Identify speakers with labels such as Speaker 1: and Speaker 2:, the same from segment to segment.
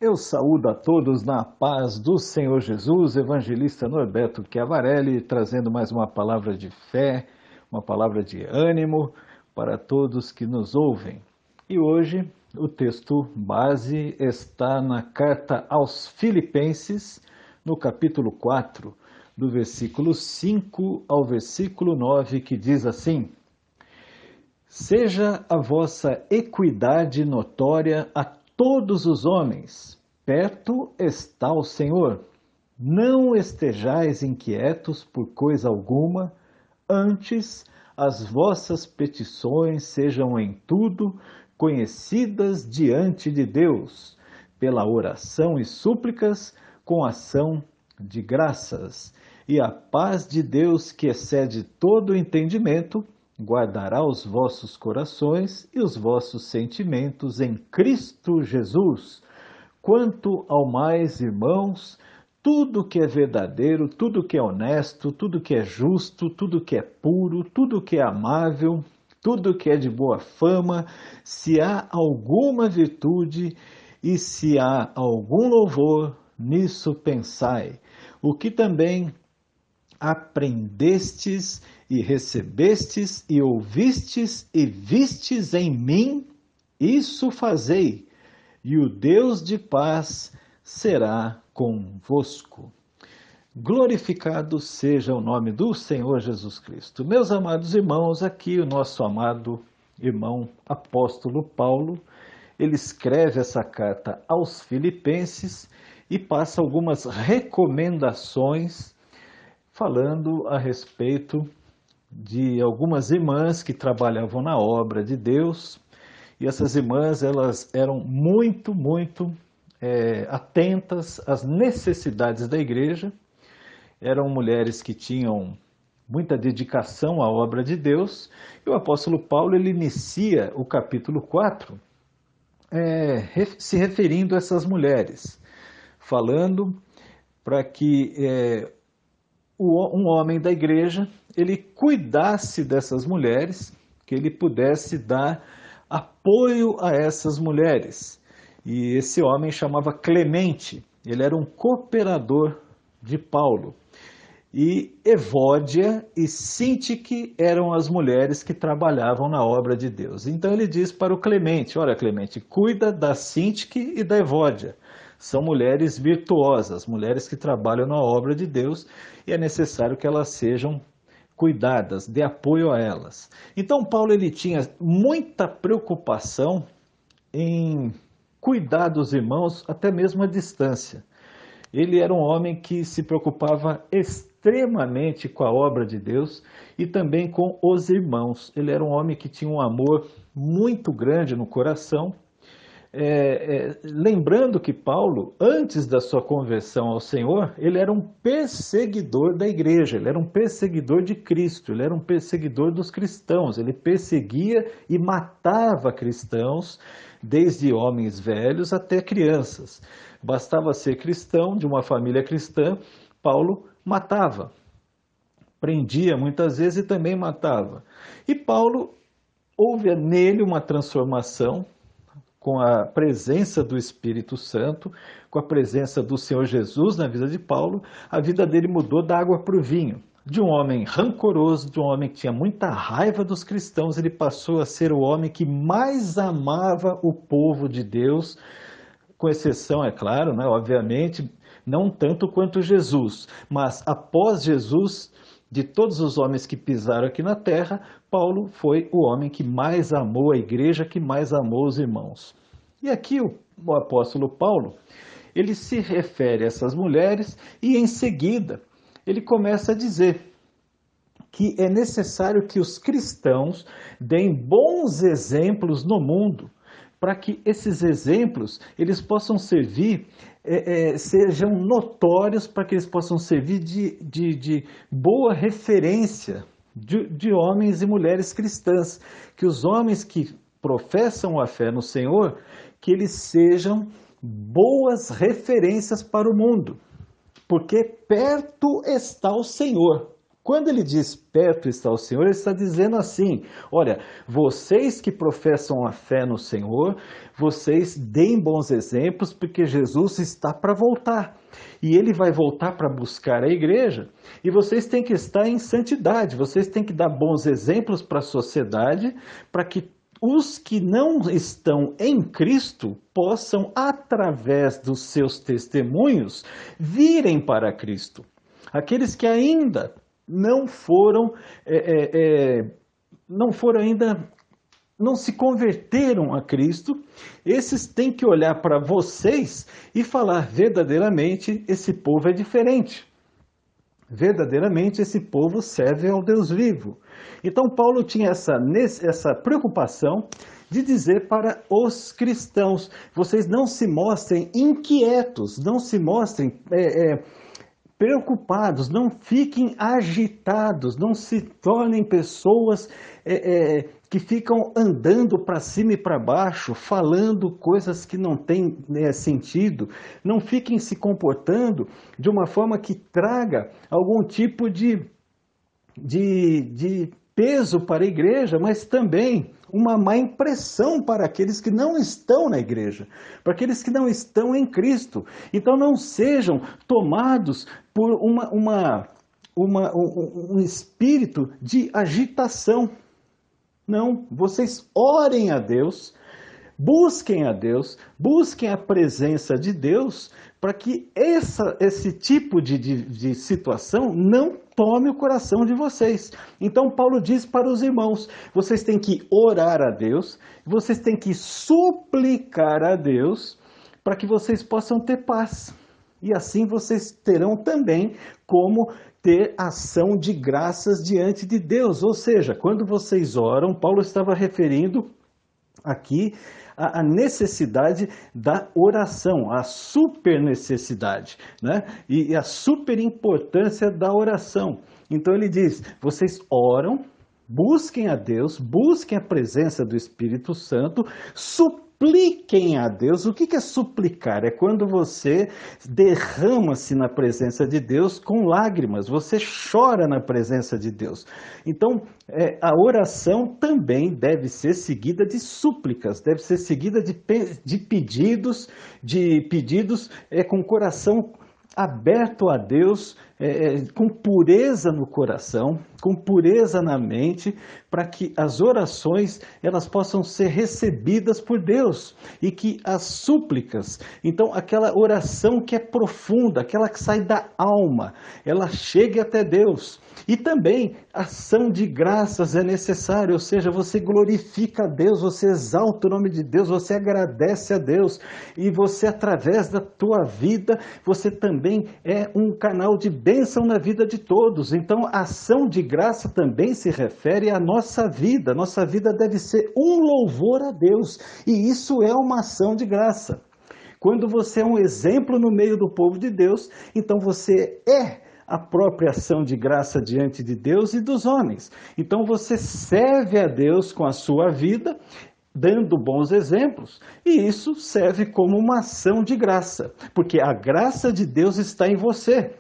Speaker 1: Eu saúdo a todos na paz do Senhor Jesus, evangelista Norberto Chiavarelli, trazendo mais uma palavra de fé, uma palavra de ânimo para todos que nos ouvem. E hoje o texto base está na carta aos Filipenses, no capítulo 4, do versículo 5 ao versículo 9, que diz assim: Seja a vossa equidade notória a todos os homens, perto está o Senhor. Não estejais inquietos por coisa alguma, antes as vossas petições sejam em tudo conhecidas diante de Deus, pela oração e súplicas, com ação de graças. E a paz de Deus, que excede todo o entendimento, guardará os vossos corações e os vossos sentimentos em Cristo Jesus. Quanto ao mais, irmãos, tudo que é verdadeiro, tudo que é honesto, tudo que é justo, tudo que é puro, tudo que é amável, tudo que é de boa fama, se há alguma virtude e se há algum louvor, nisso pensai. O que também aprendestes e recebestes e ouvistes e vistes em mim, isso fazei, e o Deus de paz será convosco. Glorificado seja o nome do Senhor Jesus Cristo. Meus amados irmãos, aqui o nosso amado irmão apóstolo Paulo, ele escreve essa carta aos Filipenses e passa algumas recomendações falando a respeito de algumas irmãs que trabalhavam na obra de Deus. E essas irmãs, elas eram muito atentas às necessidades da igreja. Eram mulheres que tinham muita dedicação à obra de Deus. E o apóstolo Paulo, ele inicia o capítulo 4 se referindo a essas mulheres, falando para que um homem da igreja ele cuidasse dessas mulheres, que ele pudesse dar apoio a essas mulheres. E esse homem chamava Clemente, ele era um cooperador de Paulo. E Evódia e Sintique eram as mulheres que trabalhavam na obra de Deus. Então ele diz para o Clemente: olha, Clemente, cuida da Sintique e da Evódia. São mulheres virtuosas, mulheres que trabalham na obra de Deus, e é necessário que elas sejam cuidadas, dê apoio a elas. Então Paulo ele tinha muita preocupação em cuidar dos irmãos, até mesmo à distância. Ele era um homem que se preocupava extremamente com a obra de Deus e também com os irmãos. Ele era um homem que tinha um amor muito grande no coração. Lembrando que Paulo, antes da sua conversão ao Senhor, ele era um perseguidor da igreja, ele era um perseguidor de Cristo, ele era um perseguidor dos cristãos, ele perseguia e matava cristãos, desde homens velhos até crianças. Bastava ser cristão, de uma família cristã, Paulo matava, prendia muitas vezes e também matava. E Paulo, houve nele uma transformação, com a presença do Espírito Santo, com a presença do Senhor Jesus na vida de Paulo, a vida dele mudou da água para o vinho. De um homem rancoroso, de um homem que tinha muita raiva dos cristãos, ele passou a ser o homem que mais amava o povo de Deus, com exceção, é claro, né, obviamente, não tanto quanto Jesus, mas após Jesus, de todos os homens que pisaram aqui na terra, Paulo foi o homem que mais amou a igreja, que mais amou os irmãos. E aqui o apóstolo Paulo, ele se refere a essas mulheres e em seguida ele começa a dizer que é necessário que os cristãos deem bons exemplos no mundo, para que esses exemplos eles possam servir, sejam notórios, para que eles possam servir de boa referência de homens e mulheres cristãs, que os homens que professam a fé no Senhor, que eles sejam boas referências para o mundo, porque perto está o Senhor. Quando ele diz perto está o Senhor, ele está dizendo assim: olha, vocês que professam a fé no Senhor, vocês deem bons exemplos, porque Jesus está para voltar. E ele vai voltar para buscar a igreja, e vocês têm que estar em santidade, vocês têm que dar bons exemplos para a sociedade, para que os que não estão em Cristo possam, através dos seus testemunhos, virem para Cristo. Aqueles que ainda não foram, não se converteram a Cristo, esses têm que olhar para vocês e falar: verdadeiramente esse povo é diferente. Verdadeiramente esse povo serve ao Deus vivo. Então Paulo tinha essa preocupação de dizer para os cristãos: vocês não se mostrem inquietos, não se mostrem preocupados, não fiquem agitados, não se tornem pessoas que ficam andando para cima e para baixo, falando coisas que não têm sentido, não fiquem se comportando de uma forma que traga algum tipo de peso para a igreja, mas também uma má impressão para aqueles que não estão na igreja, para aqueles que não estão em Cristo. Então não sejam tomados por um espírito de agitação. Não, vocês orem a Deus, busquem a Deus, busquem a presença de Deus, para que esse tipo de situação não tome o coração de vocês. Então Paulo diz para os irmãos: vocês têm que orar a Deus, vocês têm que suplicar a Deus, para que vocês possam ter paz. E assim vocês terão também como ter ação de graças diante de Deus. Ou seja, quando vocês oram, Paulo estava referindo aqui a necessidade da oração, a super necessidade, né? E a super importância da oração. Então ele diz: vocês oram, busquem a Deus, busquem a presença do Espírito Santo, supliquem a Deus. O que é suplicar? É quando você derrama-se na presença de Deus com lágrimas, você chora na presença de Deus. Então, a oração também deve ser seguida de súplicas, deve ser seguida de pedidos com o coração aberto a Deus, com pureza no coração, com pureza na mente, para que as orações elas possam ser recebidas por Deus, e que as súplicas, então aquela oração que é profunda, aquela que sai da alma, ela chegue até Deus. E também ação de graças é necessária, ou seja, você glorifica a Deus, você exalta o nome de Deus, você agradece a Deus, e você, através da tua vida, você também é um canal de bênção na vida de todos. Então a ação de graça também se refere à nossa vida. Nossa vida deve ser um louvor a Deus, e isso é uma ação de graça. Quando você é um exemplo no meio do povo de Deus, então você é a própria ação de graça diante de Deus e dos homens. Então você serve a Deus com a sua vida, dando bons exemplos, e isso serve como uma ação de graça, porque a graça de Deus está em você.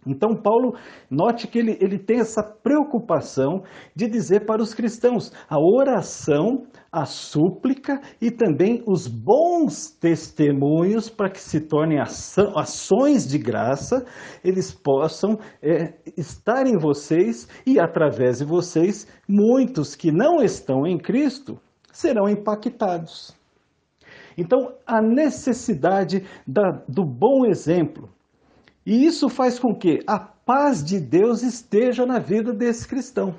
Speaker 1: Então Paulo, note que ele tem essa preocupação de dizer para os cristãos: a oração, a súplica e também os bons testemunhos, para que se tornem ações de graça, eles possam estar em vocês, e através de vocês, muitos que não estão em Cristo serão impactados. Então, a necessidade do bom exemplo. E isso faz com que a paz de Deus esteja na vida desse cristão.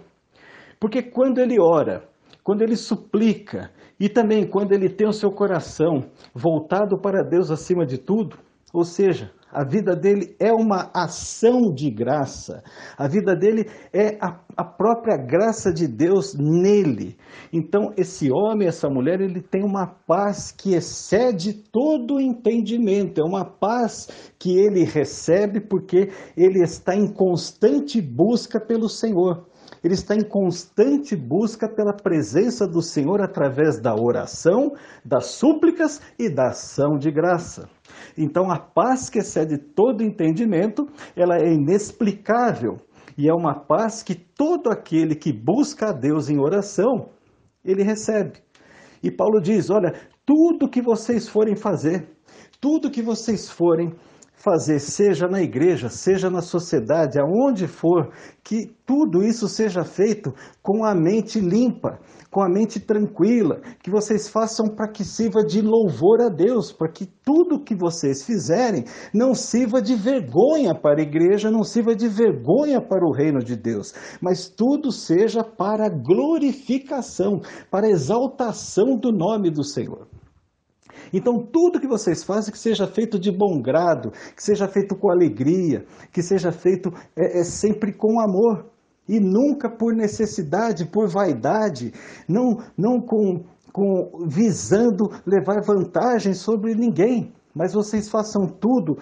Speaker 1: Porque quando ele ora, quando ele suplica, e também quando ele tem o seu coração voltado para Deus acima de tudo, ou seja, a vida dele é uma ação de graça, a vida dele é a própria graça de Deus nele. Então esse homem, essa mulher, ele tem uma paz que excede todo o entendimento, é uma paz que ele recebe porque ele está em constante busca pelo Senhor. Ele está em constante busca pela presença do Senhor através da oração, das súplicas e da ação de graça. Então a paz que excede todo entendimento, ela é inexplicável. E é uma paz que todo aquele que busca a Deus em oração, ele recebe. E Paulo diz, olha, tudo que vocês forem fazer, tudo que vocês forem fazer, seja na igreja, seja na sociedade, aonde for, que tudo isso seja feito com a mente limpa, com a mente tranquila, que vocês façam para que sirva de louvor a Deus, para que tudo que vocês fizerem não sirva de vergonha para a igreja, não sirva de vergonha para o reino de Deus, mas tudo seja para glorificação, para exaltação do nome do Senhor. Então, tudo que vocês fazem, que seja feito de bom grado, que seja feito com alegria, que seja feito sempre com amor. E nunca por necessidade, por vaidade, não visando levar vantagem sobre ninguém. Mas vocês façam tudo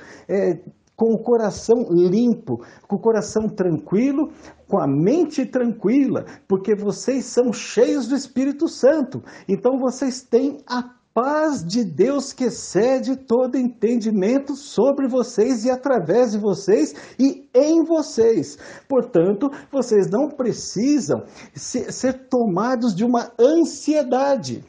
Speaker 1: com o coração limpo, com o coração tranquilo, com a mente tranquila, porque vocês são cheios do Espírito Santo. Então vocês têm a paz de Deus que excede todo entendimento sobre vocês e através de vocês e em vocês. Portanto, vocês não precisam ser tomados de uma ansiedade.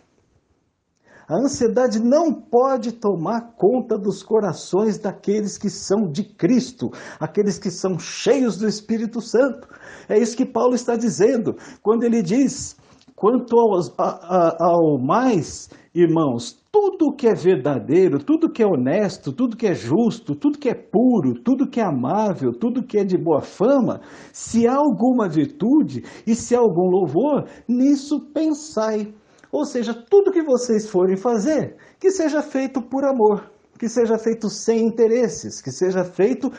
Speaker 1: A ansiedade não pode tomar conta dos corações daqueles que são de Cristo, aqueles que são cheios do Espírito Santo. É isso que Paulo está dizendo quando ele diz: quanto ao mais, irmãos, tudo que é verdadeiro, tudo que é honesto, tudo que é justo, tudo que é puro, tudo que é amável, tudo que é de boa fama, se há alguma virtude e se há algum louvor, nisso pensai. Ou seja, tudo que vocês forem fazer, que seja feito por amor, que seja feito sem interesses, que seja feito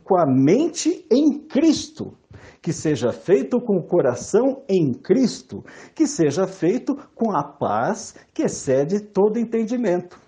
Speaker 1: com a mente em Cristo, que seja feito com o coração em Cristo, que seja feito com a paz que excede todo entendimento.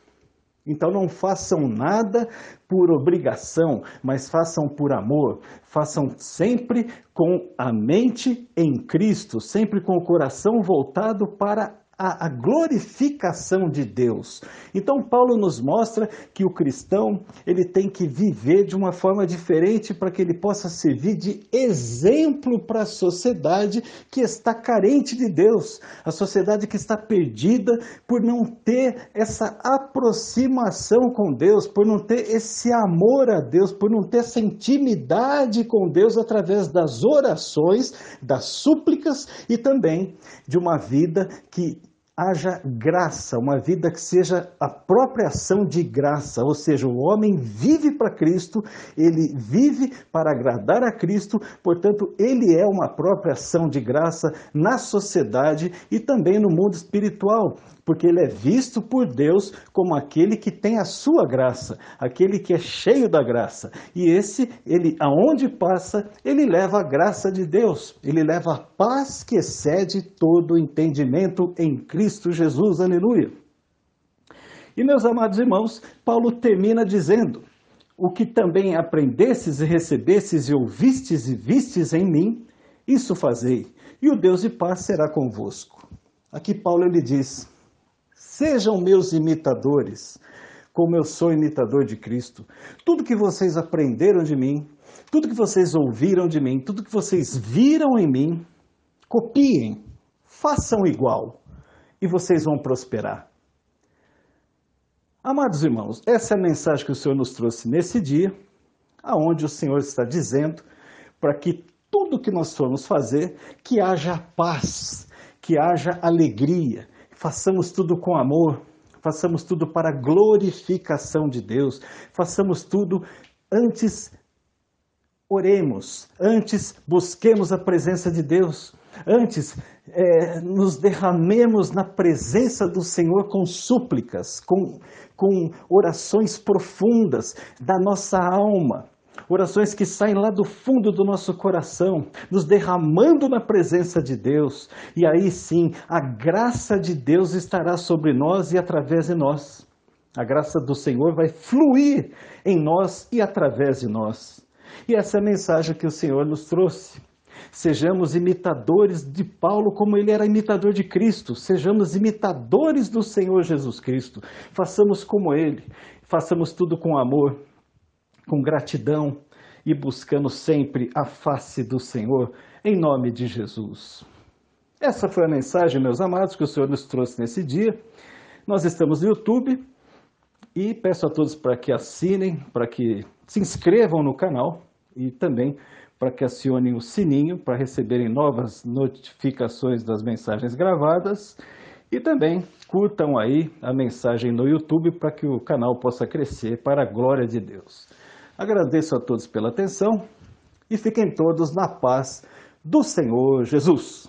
Speaker 1: Então não façam nada por obrigação, mas façam por amor, façam sempre com a mente em Cristo, sempre com o coração voltado para a glorificação de Deus. Então Paulo nos mostra que o cristão ele tem que viver de uma forma diferente para que ele possa servir de exemplo para a sociedade que está carente de Deus, a sociedade que está perdida por não ter essa aproximação com Deus, por não ter esse amor a Deus, por não ter essa intimidade com Deus através das orações, das súplicas e também de uma vida que haja graça, uma vida que seja a própria ação de graça, ou seja, o homem vive para Cristo, ele vive para agradar a Cristo, portanto, ele é uma própria ação de graça na sociedade e também no mundo espiritual, porque ele é visto por Deus como aquele que tem a sua graça, aquele que é cheio da graça. E ele, aonde passa, ele leva a graça de Deus, ele leva a paz que excede todo entendimento em Cristo Jesus, aleluia. E meus amados irmãos, Paulo termina dizendo: o que também aprendestes e recebestes e ouvistes e vistes em mim, isso fazei, e o Deus de paz será convosco. Aqui Paulo ele diz: sejam meus imitadores, como eu sou imitador de Cristo. Tudo que vocês aprenderam de mim, tudo que vocês ouviram de mim, tudo que vocês viram em mim, copiem, façam igual, e vocês vão prosperar. Amados irmãos, essa é a mensagem que o Senhor nos trouxe nesse dia, aonde o Senhor está dizendo para que tudo que nós formos fazer, que haja paz, que haja alegria, façamos tudo com amor, façamos tudo para a glorificação de Deus, façamos tudo antes, oremos, antes busquemos a presença de Deus, antes nos derramemos na presença do Senhor com súplicas, com orações profundas da nossa alma, orações que saem lá do fundo do nosso coração, nos derramando na presença de Deus, e aí sim, a graça de Deus estará sobre nós e através de nós. A graça do Senhor vai fluir em nós e através de nós. E essa é a mensagem que o Senhor nos trouxe. Sejamos imitadores de Paulo como ele era imitador de Cristo. Sejamos imitadores do Senhor Jesus Cristo. Façamos como ele. Façamos tudo com amor, com gratidão e buscando sempre a face do Senhor, em nome de Jesus. Essa foi a mensagem, meus amados, que o Senhor nos trouxe nesse dia. Nós estamos no YouTube e peço a todos para que assinem, para que se inscrevam no canal e também para que acionem o sininho para receberem novas notificações das mensagens gravadas e também curtam aí a mensagem no YouTube para que o canal possa crescer para a glória de Deus. Agradeço a todos pela atenção e fiquem todos na paz do Senhor Jesus.